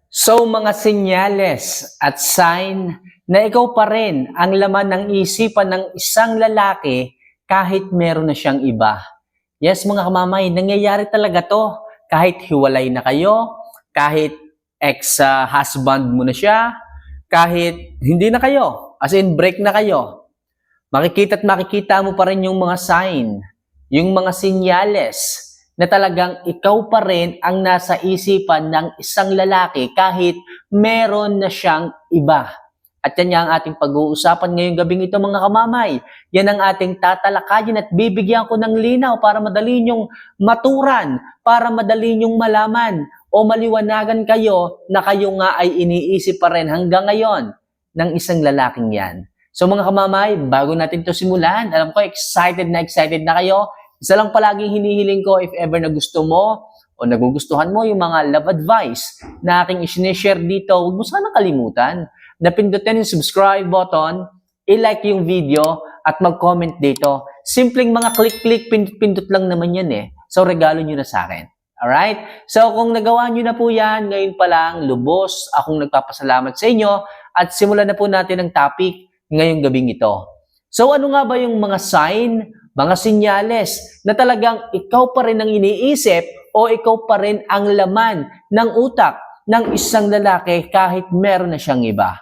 So mga senyales at sign na ikaw pa rin ang laman ng isipan ng isang lalaki kahit meron na siyang iba. Yes mga kamamay, nangyayari talaga to. Kahit hiwalay na kayo, kahit ex-husband mo na siya, kahit hindi na kayo, as in break na kayo, makikita at makikita mo pa rin yung mga sign, yung mga senyales na talagang ikaw pa rin ang nasa isipan ng isang lalaki kahit meron na siyang iba. At yan nga ang ating pag-uusapan ngayong gabing ito mga kamamay. Yan ang ating tatalakayin at bibigyan ko ng linaw para madali nyong maturan, para madali nyong malaman o maliwanagan kayo na kayo nga ay iniisip pa rin hanggang ngayon ng isang lalaking yan. So mga kamamay, bago natin ito simulan, alam ko excited na kayo. Isa lang palaging hinihiling ko if ever na gusto mo o nagugustuhan mo yung mga love advice na aking isineshare dito, huwag mo sana kalimutan na pindutin yung subscribe button, i-like yung video at mag-comment dito. Simpleng mga click-click, pindot lang naman yan eh. So regalo nyo na sa akin. Alright? So kung nagawa nyo na po yan, ngayon pa lang, lubos akong nagpapasalamat sa inyo at simulan na po natin ang topic ngayong gabing ito. So ano nga ba yung mga sign, mga sinyales na talagang ikaw pa rin ang iniisip o ikaw pa rin ang laman ng utak ng isang lalaki kahit meron na siyang iba?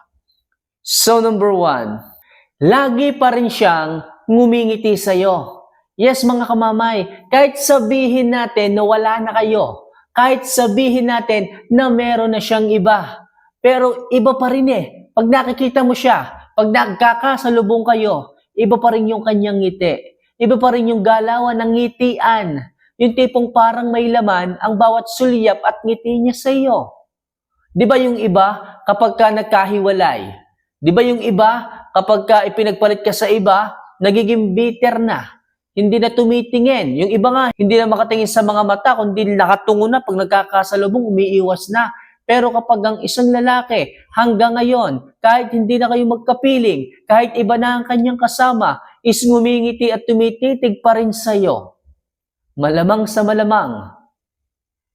So number 1, lagi pa rin siyang ngumingiti sa'yo. Yes mga kamamay, kahit sabihin natin na wala na kayo, kahit sabihin natin na meron na siyang iba, pero iba pa rin eh. Pag nakikita mo siya, pag nagkakasalubong kayo, iba pa rin yung kanyang ngiti. Iba pa rin yung galawan ng ngitian. Yung tipong parang may laman ang bawat sulyap at ngiti niya sa iyo. Di ba yung iba kapag ka nagkahiwalay? Di ba yung iba kapag ka ipinagpalit ka sa iba, nagiging bitter na? Hindi na tumitingin. Yung iba nga, hindi na makatingin sa mga mata, kundi nakatungo na pag nagkakasalubong, umiiwas na. Pero kapag ang isang lalaki hanggang ngayon, kahit hindi na kayo magkapiling, kahit iba na ang kanyang kasama, is ngumingiti at tumititig pa rin sa'yo, malamang sa malamang,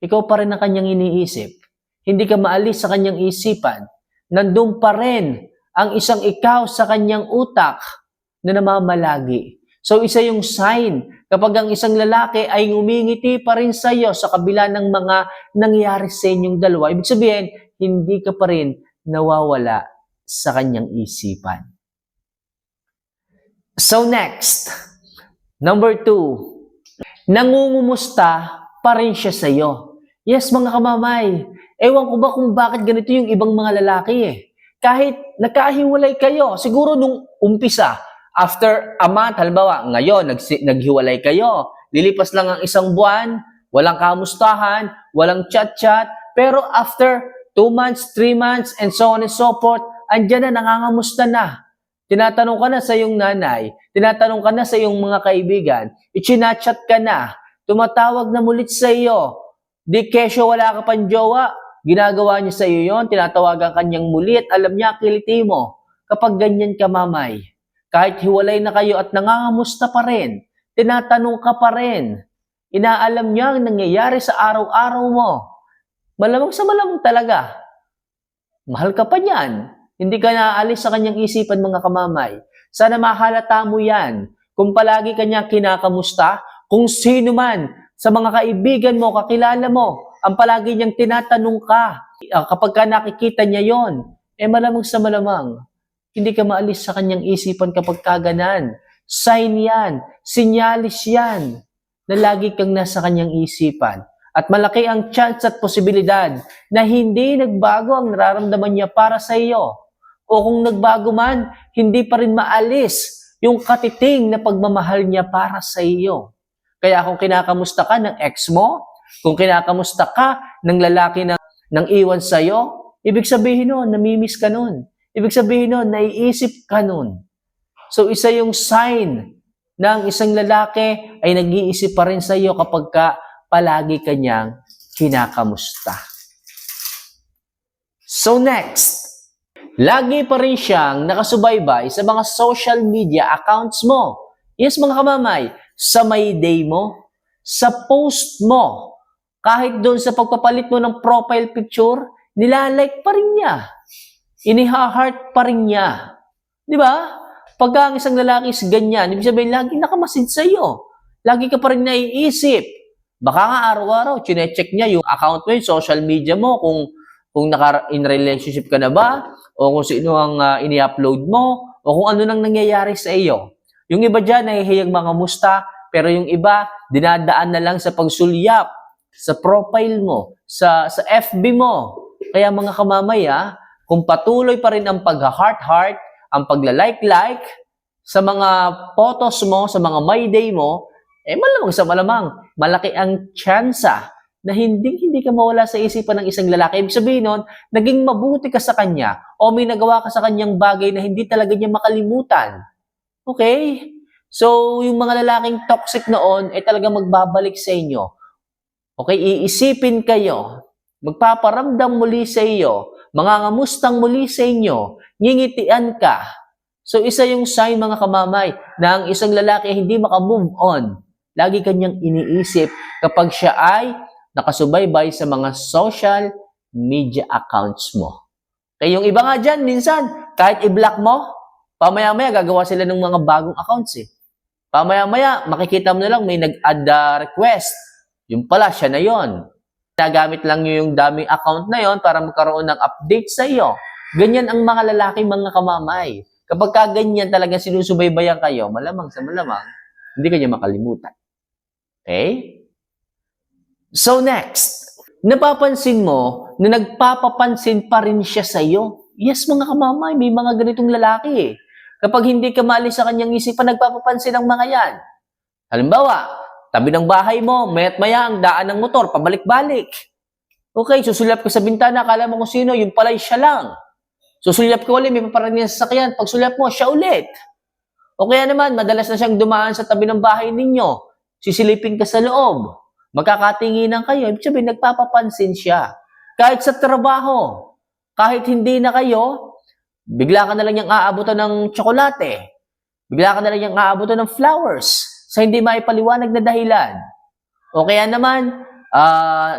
ikaw pa rin ang kanyang iniisip. Hindi ka maalis sa kanyang isipan. Nandun pa rin ang isang ikaw sa kanyang utak na namamalagi. So isa yung sign kapag ang isang lalaki ay ngumingiti pa rin sa iyo sa kabila ng mga nangyari sa inyong dalawa. Ibig sabihin, hindi ka pa rin nawawala sa kanyang isipan. So next, number 2, nangungumusta pa rin siya sa iyo. Yes mga kamamay, ewan ko ba kung bakit ganito yung ibang mga lalaki eh. Kahit nagkahiwalay kayo, siguro nung umpisa, after a month, halimbawa, ngayon, naghiwalay kayo, lilipas lang ang isang buwan, walang kamustahan, walang chat-chat, pero after 2 months, 3 months, and so on and so forth, andyan na, nangangamusta na. Tinatanong ka na sa iyong nanay, tinatanong ka na sa iyong mga kaibigan, ichinachat ka na, tumatawag na mulit sa iyo, di kesyo wala ka pang jowa, ginagawa niya sa iyo yon, tinatawagan kanyang muli at alam niya, kiliti mo. Kapag ganyan ka, mamay, kahit hiwalay na kayo at nangangamusta pa rin, tinatanong ka pa rin, inaalam niya ang nangyayari sa araw-araw mo. Malamang sa malamang talaga. Mahal ka pa niyan. Hindi ka naaalis sa kanyang isipan mga kamamay. Sana mahalata mo yan. Kung palagi kanya kinakamusta, kung sino man sa mga kaibigan mo, kakilala mo, ang palagi niyang tinatanong ka, kapag ka nakikita niya yon, malamang sa malamang, hindi ka maalis sa kanyang isipan kapag kaganan. Sign yan, sinyalis yan, na lagi kang nasa kanyang isipan. At malaki ang chance at posibilidad na hindi nagbago ang nararamdaman niya para sa iyo. O kung nagbago man, hindi pa rin maalis yung katiting na pagmamahal niya para sa iyo. Kaya kung kinakamusta ka ng ex mo, kung kinakamusta ka ng lalaki nang iwan sa iyo, ibig sabihin nun, namimiss ka nun. Ibig sabihin nun, naiisip ka nun. So isa yung sign ng isang lalaki ay nag-iisip pa rin sa iyo kapag ka palagi kanyang kinakamusta. So next, lagi pa rin siyang nakasubaybay sa mga social media accounts mo. Yes mga kamamay, sa may day mo, sa post mo, kahit doon sa pagpapalit mo ng profile picture, nilalike pa rin niya. Iniha-heart pa rin niya. Di ba? Pagka ang isang lalaki is ganyan, ibig sabihin, lagi nakamasid sa'yo. Lagi ka pa rin naiisip. Baka nga araw-araw, chinecheck niya yung account mo, yung social media mo, kung in relationship ka na ba, o kung sino ang ini-upload mo, o kung ano nang nangyayari sa iyo. Yung iba dyan, nahihiyang mga musta, pero yung iba, dinadaan na lang sa pagsulyap, sa profile mo, sa FB mo. Kaya mga kamamaya, kung patuloy pa rin ang pag-heart-heart, ang pagla-like-like sa mga photos mo, sa mga my day mo, malamang sa malamang, malaki ang tsansa na hindi ka mawala sa isipan ng isang lalaki. Ibig sabihin nun, naging mabuti ka sa kanya o may nagawa ka sa kanyang bagay na hindi talaga niya makalimutan. Okay? So, yung mga lalaking toxic noon, talagang magbabalik sa inyo. Okay? Iisipin kayo, magpaparamdam muli sa iyo, mangangamustang muli sa inyo, ngingitian ka. So, isa yung sign mga kamamay na ang isang lalaki hindi makamove on. Lagi kanyang iniisip kapag siya ay nakasubaybay sa mga social media accounts mo. Kaya yung iba nga dyan, minsan, kahit i-block mo, pamaya-maya gagawa sila ng mga bagong accounts eh. Pamaya-maya, makikita mo na lang may nag-add request. Yung pala, siya na yon. Nagamit lang nyo yung daming account na yon para magkaroon ng update sa iyo. Ganyan ang mga lalaki, mga kamamay. Kapag kaganyan talaga sinusubaybayan kayo, malamang sa malamang, hindi kanya makalimutan. Okay? So next, napapansin mo na nagpapapansin pa rin siya sa iyo. Yes, mga kamamay, may mga ganitong lalaki eh. Kapag hindi ka maalis sa kanyang isipan, nagpapapansin ang mga yan. Halimbawa, tabi ng bahay mo, maya't maya ang daan ng motor, pabalik-balik. Okay, susulyap ka sa bintana, akala mo kung sino, yung pala siya lang. Susulyap ka ulit, may paparating na sasakyan, pag sulyap mo, siya ulit. O kaya naman, madalas na siyang dumaan sa tabi ng bahay ninyo, sisilipin ka sa loob, magkakatinginan kayo, ibig sabihin, nagpapapansin siya. Kahit sa trabaho, kahit hindi na kayo, bigla ka na lang niyang aabutan ng tsokolate, bigla ka na lang niyang aabutan ng flowers, sa hindi maipaliwanag na dahilan. O kaya naman,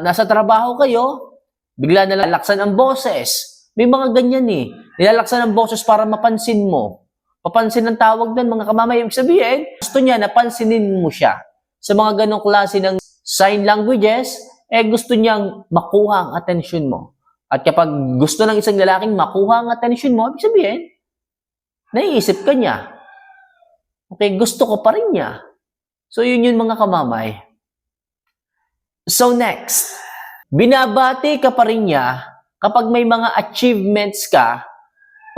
nasa trabaho kayo, bigla na lalaksan ang boses. May mga ganyan eh. Nilalaksan ang boses para mapansin mo. Papansin ang tawag doon, mga kamamay. Ibig sabihin, gusto niya napansinin mo siya. Sa mga ganong klase ng sign languages, gusto niyang makuha ang atensyon mo. At kapag gusto ng isang lalaking makuha ang atensyon mo, ibig sabihin, naiisip ka niya. Okay, gusto ko pa rin niya. So, yun mga kamamay. So, next. Binabati ka pa rin niya kapag may mga achievements ka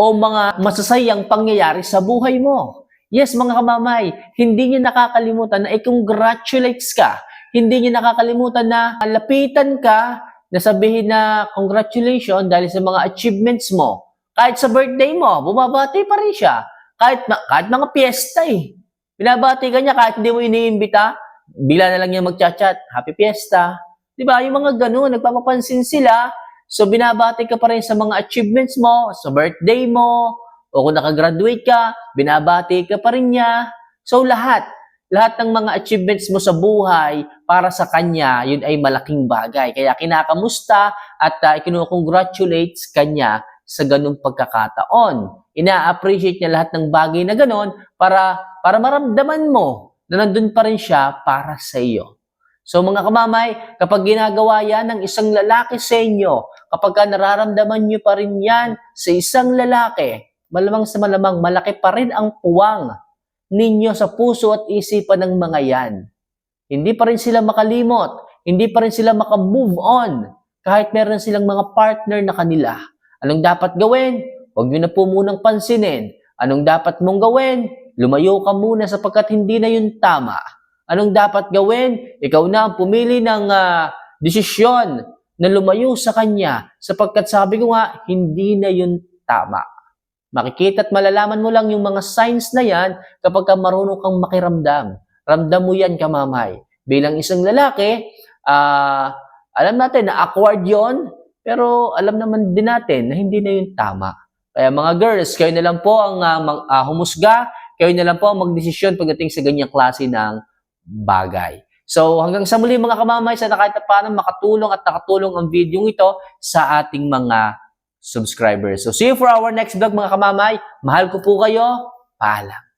o mga masasayang pangyayari sa buhay mo. Yes, mga kamamay, hindi niya nakakalimutan na i-congratulates ka. Hindi niya nakakalimutan na lapitan ka, na sabihin na congratulations dahil sa mga achievements mo. Kahit sa birthday mo, bumabati pa rin siya. Kahit mga piyesta eh. Binabati ka niya kahit hindi mo iniimbita, bila na lang niya magchat-chat, happy fiesta. Diba? Yung mga ganun, nagpapapansin sila. So, binabati ka pa rin sa mga achievements mo, sa birthday mo, o kung nakagraduate ka, binabati ka pa rin niya. So, lahat ng mga achievements mo sa buhay, para sa kanya, yun ay malaking bagay. Kaya kinakamusta at kinukongratulates kanya sa ganung pagkakataon. Ina-appreciate niya lahat ng bagay na ganon para maramdaman mo na nandun pa rin siya para sa iyo. So mga kamamay, kapag ginagawa yan ng isang lalaki sa inyo, kapag nararamdaman nyo pa rin yan sa isang lalaki, malamang sa malamang, malaki pa rin ang puwang ninyo sa puso at isipan ng mga yan. Hindi pa rin sila makalimot, hindi pa rin sila makamove on, kahit meron silang mga partner na kanila. Anong dapat gawin? Huwag nyo na po munang pansinin. Anong dapat mong gawin? Lumayo ka muna sapagkat hindi na yun tama. Anong dapat gawin? Ikaw na ang pumili ng desisyon na lumayo sa kanya sapagkat sabi ko nga, hindi na yun tama. Makikita at malalaman mo lang yung mga signs na yan kapag ka marunong kang makiramdam. Ramdam mo yan, kamamay. Bilang isang lalaki, alam natin na awkward yon, pero alam naman din natin na hindi na yun tama. Kaya mga girls, kayo na lang po ang humusga, kayo na lang po ang magdesisyon pagdating sa ganyang klase ng bagay. So hanggang sa muli mga kamamay, sana kahit paano makatulong at nakatulong ang video ito sa ating mga subscribers. So see you for our next vlog mga kamamay. Mahal ko po kayo. Paalam.